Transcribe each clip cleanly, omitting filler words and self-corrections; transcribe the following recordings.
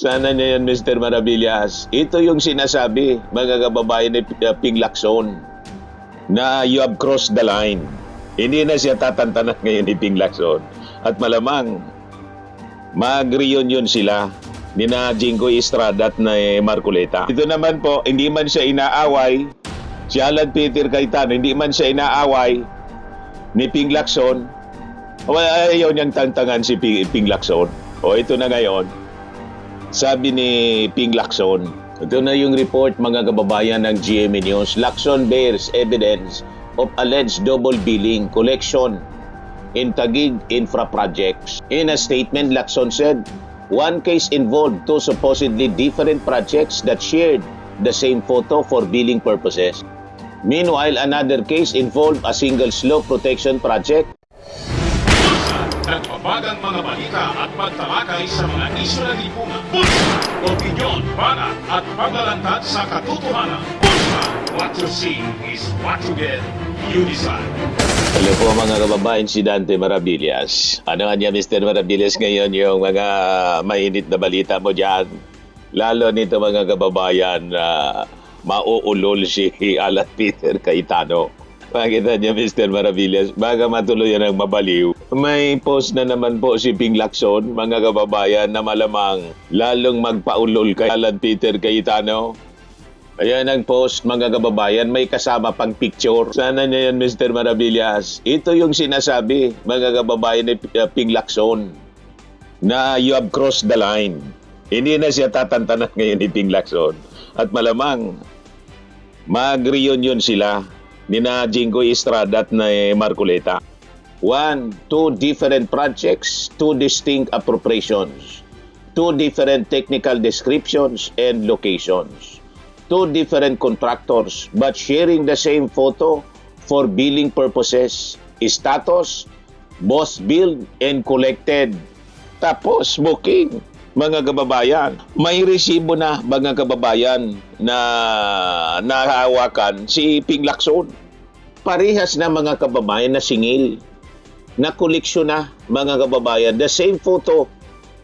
Sana niya yan, Mr. Maravillas. Ito yung sinasabi, mga kababayan ni Ping Lacson, na you have crossed the line. Hindi na siya tatantanan ngayon ni Ping Lacson. At malamang, mag-reunion sila ni na Jingo Estrada at na Marcoleta. Ito naman po, hindi man siya inaaway, si Alan Peter Cayetano, hindi man siya inaaway ni Ping Lacson. Ayaw niyang tantangan si Ping Lacson. O ito na ngayon, sabi ni Ping Lacson, ito na yung report, mga kababayan ng GMA News. Lacson bears evidence of alleged double billing collection in Taguig infra projects. In a statement, Lacson said, one case involved two supposedly different projects that shared the same photo for billing purposes. Meanwhile, another case involved a single slope protection project. Nagbabagang mga balita at pagtalakay sa mga isyu ng lipunan. Pulsa, opinyon, banat at paglalantad sa katotohanan. Pulsa, what you see is what you get. You decide. Hello po mga kababayan, si Dante Maravillas. Ano nga niya, Mr. Maravillas, ngayon yung mga mainit na balita mo dyan? Lalo nito mga kababayan na mauulol si Alan Peter Cayetano. Makita niya, Mr. Maravillas, baga matuloy yan ang mabaliw. May post na naman po si Ping Lacson, mga kababayan, na malamang lalong magpaulol kay Alan Peter Cayetano. Ayan ang post, mga kababayan, may kasama pang picture. Sana niya yan, Mr. Maravillas. Ito yung sinasabi, mga kababayan ni Ping Lacson, na you have crossed the line. Hindi na siya tatantanan ngayon ni Ping Lacson. At malamang, mag-reunion sila ni na Jingo Estrada at na Marcoleta. Two different projects, two distinct appropriations, two different technical descriptions and locations, two different contractors but sharing the same photo for billing purposes. Status, both billed and collected. Tapos booking. Mga kababayan, may resibo na, mga kababayan, na nahawakan si Ping Lacson. Parehas na, mga kababayan, na singil, na koleksyon na, mga kababayan. The same photo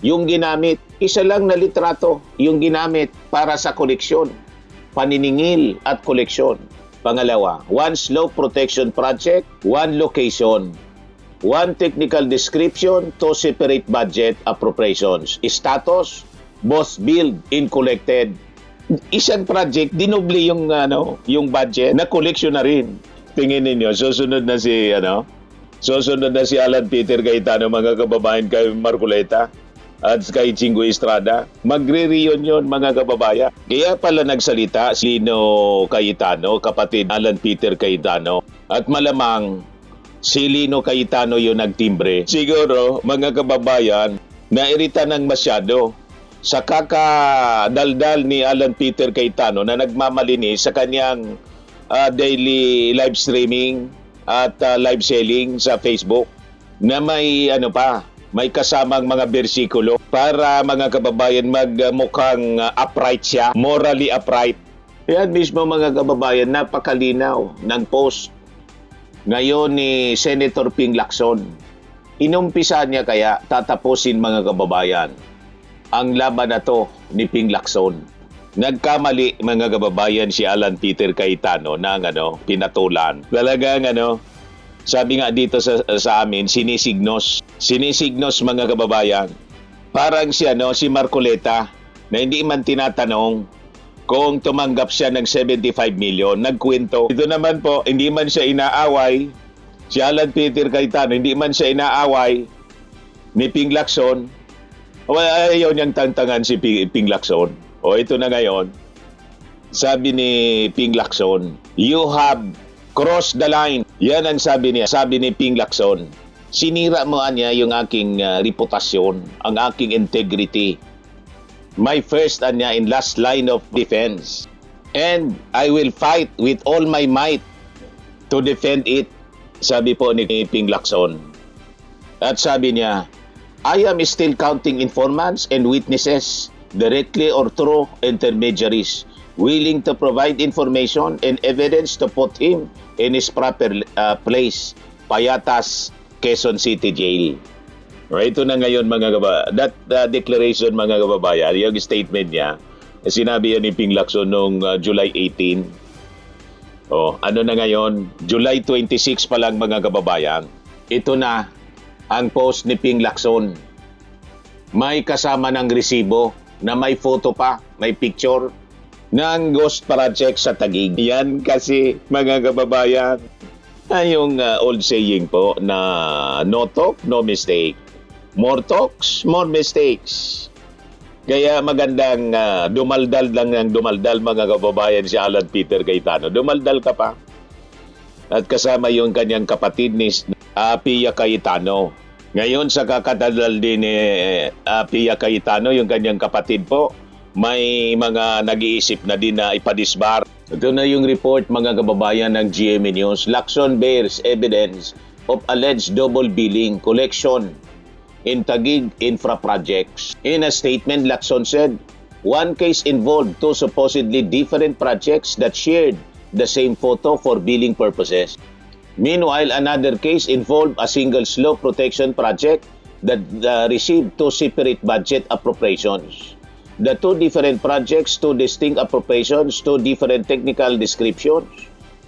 yung ginamit. Isa lang na litrato yung ginamit para sa koleksyon, paniningil at koleksyon. Pangalawa, one slope protection project, one location. One technical description, two separate budget appropriations. Status, both billed and collected. Isang project, dinoble yung yung budget, na collection na rin. Tingin niyo, susunod na si Alan Peter Cayetano, mga kababayan, kay Marcoleta at kay Jingo Estrada. Magre-reunion, mga kababayan. Kaya pala nagsalita si Lino Cayetano, kapatid Alan Peter Cayetano. At malamang si Lino Cayetano yung nagtimbre. Siguro, mga kababayan, nairita ng masyado sa kakadaldal ni Alan Peter Cayetano na nagmamalinis sa kanyang daily live streaming at live selling sa Facebook na may may kasamang mga bersikulo para, mga kababayan, magmukhang upright siya, morally upright. Yan mismo, mga kababayan, napakalinaw ng post ngayon ni Senator Ping Lacson. Inumpisa niya kaya tatapusin, mga kababayan, ang laban na to ni Ping Lacson. Nagkamali, mga kababayan, si Alan Peter Cayetano ng pinatulan. Talagang sabi nga dito sa amin, sinisignos. Sinisignos, mga kababayan. Parang si Marcoleta na hindi man tinatanong kung tumanggap siya ng 75 million, nagkwento. Ito naman po, hindi man siya inaaway, si Alan Peter Cayetano, hindi man siya inaaway ni Ping Lacson. Ayaw niyang tantangan si Ping Lacson. O ito na ngayon, sabi ni Ping Lacson, you have crossed the line. Yan ang sabi ni Ping Lacson. Sinira mo niya yung aking reputasyon, ang aking integrity. My first and last line of defense. And I will fight with all my might to defend it, sabi po ni Ping Lacson. At sabi niya, I am still counting informants and witnesses, directly or through intermediaries, willing to provide information and evidence to put him in his proper place, Payatas, Quezon City Jail. Ito na ngayon that declaration mga kababayan, yung statement niya, sinabi yan ni Ping Lacson noong July 18. Ano na ngayon? July 26 pa lang mga kababayan. Ito na ang post ni Ping Lacson. May kasama ng resibo na may photo pa, may picture ng ghost project sa Taguig. Yan kasi mga kababayan, yung old saying po na no talk, no mistake. More talks, more mistakes. Kaya magandang dumaldal lang ng dumaldal mga kababayan si Alan Peter Cayetano. Dumaldal ka pa. At kasama yung kanyang kapatid ni Pia Cayetano. Ngayon sa kakadaldal din ni Pia Cayetano, yung kanyang kapatid po, may mga nag-iisip na din na ipadisbar. Ito na yung report mga kababayan ng GMA News. Lacson bears evidence of alleged double billing collection in Taguig infra projects. In a statement, Lacson said, one case involved two supposedly different projects that shared the same photo for billing purposes. Meanwhile, another case involved a single slope protection project that received two separate budget appropriations. The two different projects, two distinct appropriations, two different technical descriptions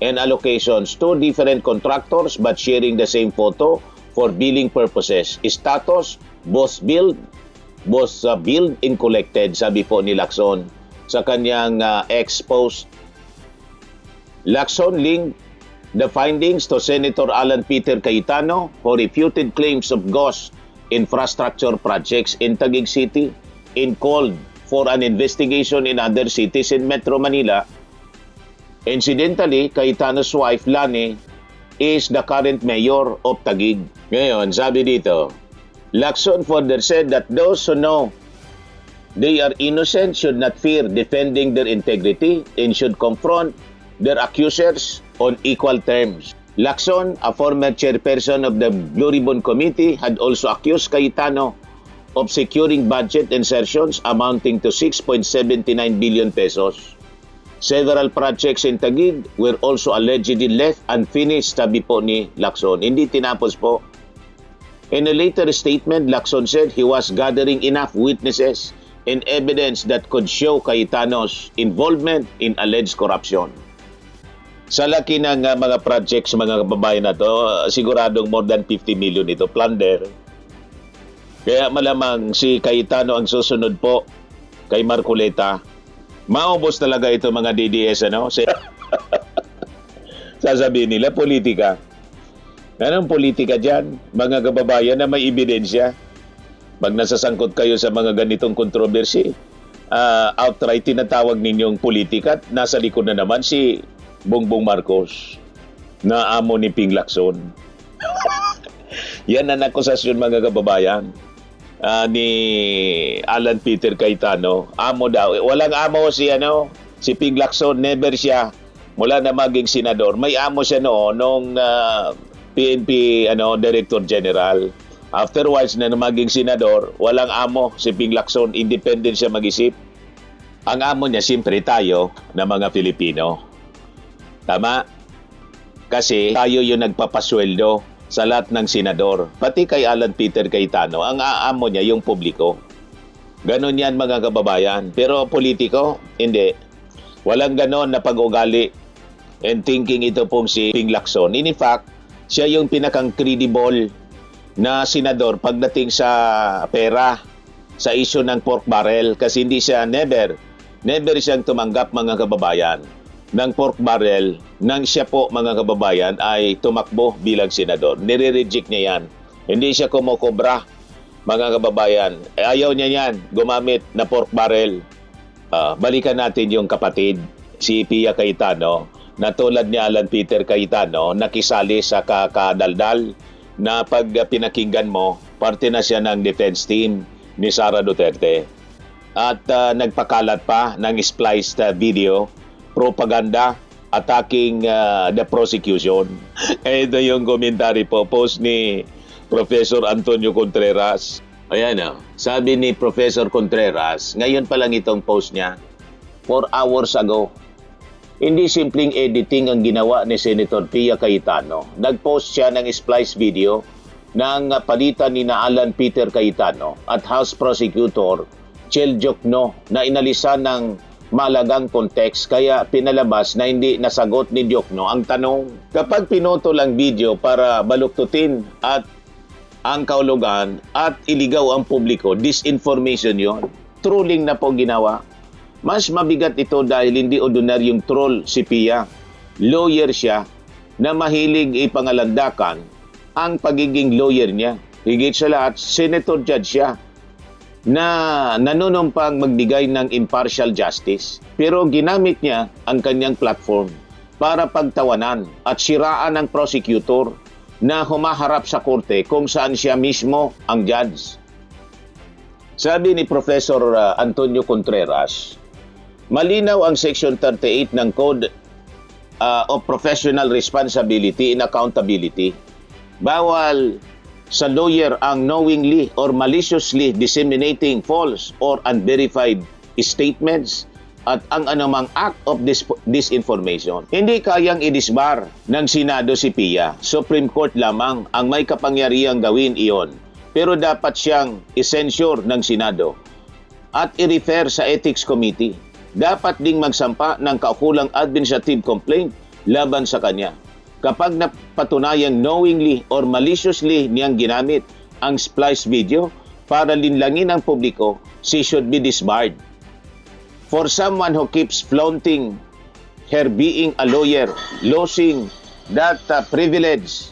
and allocations, two different contractors but sharing the same photo for billing purposes. Status, both billed and collected, sabi po ni Lacson sa kanyang ex-post. Lacson linked the findings to Senator Alan Peter Cayetano who refuted claims of ghost infrastructure projects in Taguig City and called for an investigation in other cities in Metro Manila. Incidentally, Cayetano's wife, Lani, is the current mayor of Taguig. Ngayon, sabi dito, Lacson further said that those who know they are innocent should not fear defending their integrity and should confront their accusers on equal terms. Lacson, a former chairperson of the Blue Ribbon Committee, had also accused Cayetano of securing budget insertions amounting to 6.79 billion pesos. Several projects in Taguig were also allegedly left unfinished, sabi po ni Lacson. Hindi tinapos po. In a later statement, Lacson said he was gathering enough witnesses and evidence that could show Cayetano's involvement in alleged corruption. Sa laki ng mga projects, mga kababayan na to, siguradong more than 50 million ito, plunder. Kaya malamang si Cayetano ang susunod po kay Marcoleta. Maubos talaga ito mga DDS, ano? Sasabihin nila, politika. Anong politika dyan? Mga kababayan na may ebidensya. Pag nasasangkot kayo sa mga ganitong kontrobersy, outright tinatawag ninyong politika at nasa likod na naman si Bongbong Marcos na amo ni Ping Lacson. Yan ang akusasyon mga kababayan. Ni Alan Peter Cayetano, amo daw. Walang amo si Ping Lacson, never siya mula na maging senador. May amo siya nung PNP Director General. Afterwards na maging senador, walang amo si Ping Lacson, independent siya mag-isip. Ang amo niya siyempre tayo na mga Pilipino. Tama? Kasi tayo yung nagpapasweldo sa lahat ng senador. Pati kay Alan Peter Cayetano, ang aamo niya yung publiko. Ganon yan mga kababayan. Pero politiko, hindi. Walang ganon na pag-ugali and thinking ito pong si Ping Lacson. In fact, siya yung pinakang credible na senador pagdating sa pera, sa issue ng pork barrel. Kasi hindi siya never siyang tumanggap mga kababayan ng pork barrel nang siya po mga kababayan ay tumakbo bilang senador. Nire-reject niya yan. Hindi siya kumokobra mga kababayan. Ayaw niya yan gumamit na pork barrel. Balikan natin yung kapatid, si Pia Cayetano, na tulad ni Alan Peter Cayetano, nakisali sa kakadaldal na pag pinakinggan mo, parte na siya ng defense team ni Sara Duterte. At nagpakalat pa ng spliced video propaganda attacking the prosecution. Ito yung komentary po, post ni Professor Antonio Contreras. Ayan sabi ni Professor Contreras, ngayon pa lang itong post niya, 4 hours ago. Hindi simpleng editing ang ginawa ni Senator Pia Cayetano. Nag-post siya ng splice video ng palitan ni na Alan Peter Cayetano at House Prosecutor Chel Diokno na inalisan ng malagang konteks kaya pinalabas na hindi nasagot ni Diokno ang tanong. Kapag pinutol ang video para baluktutin at ang kaulugan at iligaw ang publiko, disinformation yon. Trolling na po ginawa. Mas mabigat ito dahil hindi ordinaryong troll si Pia. Lawyer siya na mahilig ipangalandakan ang pagiging lawyer niya. Higit sa lahat, senator judge siya na nanunumpang magbigay ng impartial justice. Pero ginamit niya ang kanyang platform para pagtawanan at siraan ng prosecutor na humaharap sa korte kung saan siya mismo ang judge. Sabi ni Professor Antonio Contreras, malinaw ang Section 38 ng Code of Professional Responsibility and Accountability. Bawal sa lawyer ang knowingly or maliciously disseminating false or unverified statements at ang anumang act of disinformation. Hindi kayang idisbar ng Senado si Pia. Supreme Court lamang ang may kapangyarihang gawin iyon. Pero dapat siyang isensure ng Senado at i-refer sa Ethics Committee. Dapat ding magsampa ng kaukulang administrative complaint laban sa kanya. Kapag napatunayang knowingly or maliciously niyang ginamit ang splice video para linlangin ang publiko, she should be disbarred. For someone who keeps flaunting her being a lawyer, losing that privilege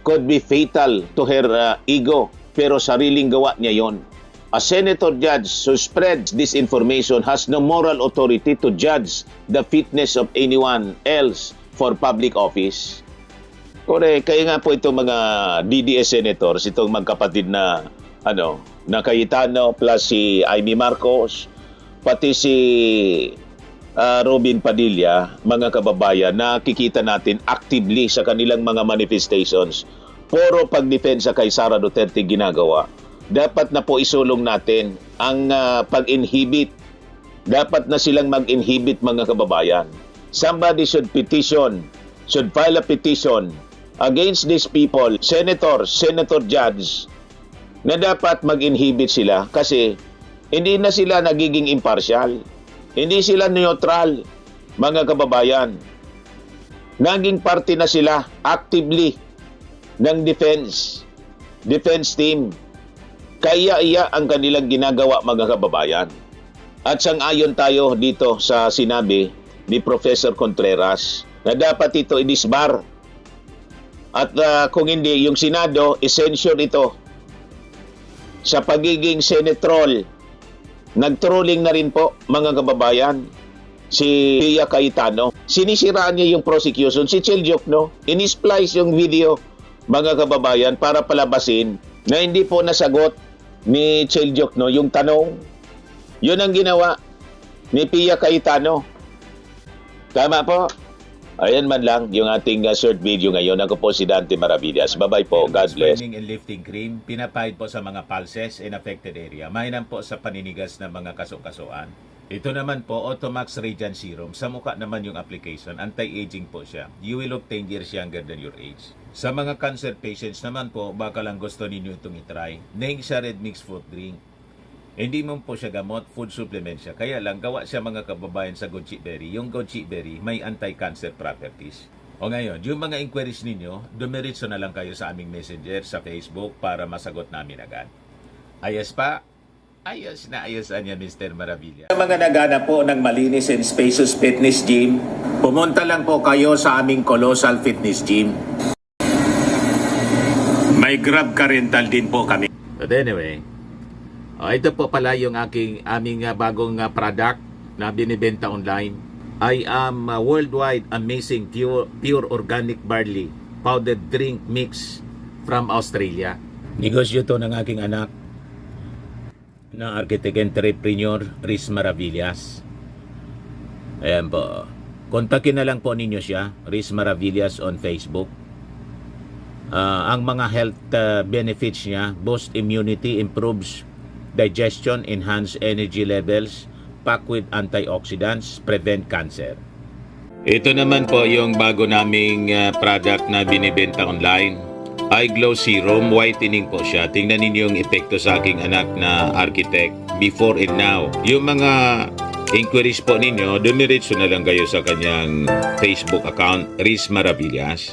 could be fatal to her ego, pero sariling gawa niya yon. A senator judge who spreads disinformation has no moral authority to judge the fitness of anyone else for public office. Correct. Kaya nga po itong mga DDS senators, itong magkapatid na na Cayetano plus si Amy Marcos, pati si Robin Padilla, mga kababayan, nakikita natin actively sa kanilang mga manifestations. Puro pagdepensa kay Sara Duterte ginagawa. Dapat na po isulong natin ang pag-inhibit. Dapat na silang mag-inhibit, mga kababayan. Somebody should file a petition against these people, senator judge, na dapat mag-inhibit sila kasi hindi na sila nagiging impartial. Hindi sila neutral, mga kababayan. Naging parte na sila actively ng defense team. Kaya ang kanilang ginagawa, mga kababayan. At sang-ayon tayo dito sa sinabi ni Professor Contreras na dapat ito i-disbar. At kung hindi, yung Senado, i-censure ito sa pagiging Senate troll. Nag-trolling na rin po, mga kababayan, si Pia Cayetano. Sinisiraan niya yung prosecution. Si Chel Diokno, in-splice yung video, mga kababayan, para palabasin na hindi po nasagot ni Chel Diokno yung tanong. Yun ang ginawa ni Pia Cayetano. Tama po? Ayan man lang yung ating short video ngayon. Ako po si Dante Maravillas. Bye-bye po. God bless. Burning and lifting cream, pinapahid po sa mga pulses in affected area. Mainam po sa paninigas ng mga kaso-kasuan. Ito naman po, Automax Radiant Serum. Sa mukha naman yung application. Anti-aging po siya. You will look 10 years younger than your age. Sa mga cancer patients naman po, baka lang gusto ninyo itong itry. Neng siya red mixed fruit drink. Hindi mo po siya gamot, food supplement siya. Kaya lang, gawa siya, mga kababayan, sa goji berry. Yung goji berry may anti-cancer properties. O ngayon, yung mga inquiries ninyo, dumiritso na lang kayo sa aming messenger sa Facebook para masagot namin agad. Ayos pa? Ayos na ayos niya, Mr. Maravilla. Sa mga nagana po ng malinis and spacious fitness gym, pumunta lang po kayo sa aming Colossal Fitness Gym. May Grab car rental din po kami. But anyway, ito po pala yung aming bagong product na binibenta online. I am worldwide amazing pure organic barley powdered drink mix from Australia. Negosyo to ng aking anak na architect entrepreneur Riz Maravillas. Ayan po. Kontakin na lang po ninyo siya, Riz Maravillas on Facebook. Ang mga health benefits niya, boost immunity, improves digestion, enhance energy levels, packed with antioxidants, prevent cancer. Ito naman po yung bago naming product na binibenta online. Eye Glow Serum, whitening po siya. Tingnan ninyo yung epekto sa aking anak na architect before and now. Yung mga inquiries po ninyo, dumiretso na lang kayo sa kanyang Facebook account, Riz Maravillas.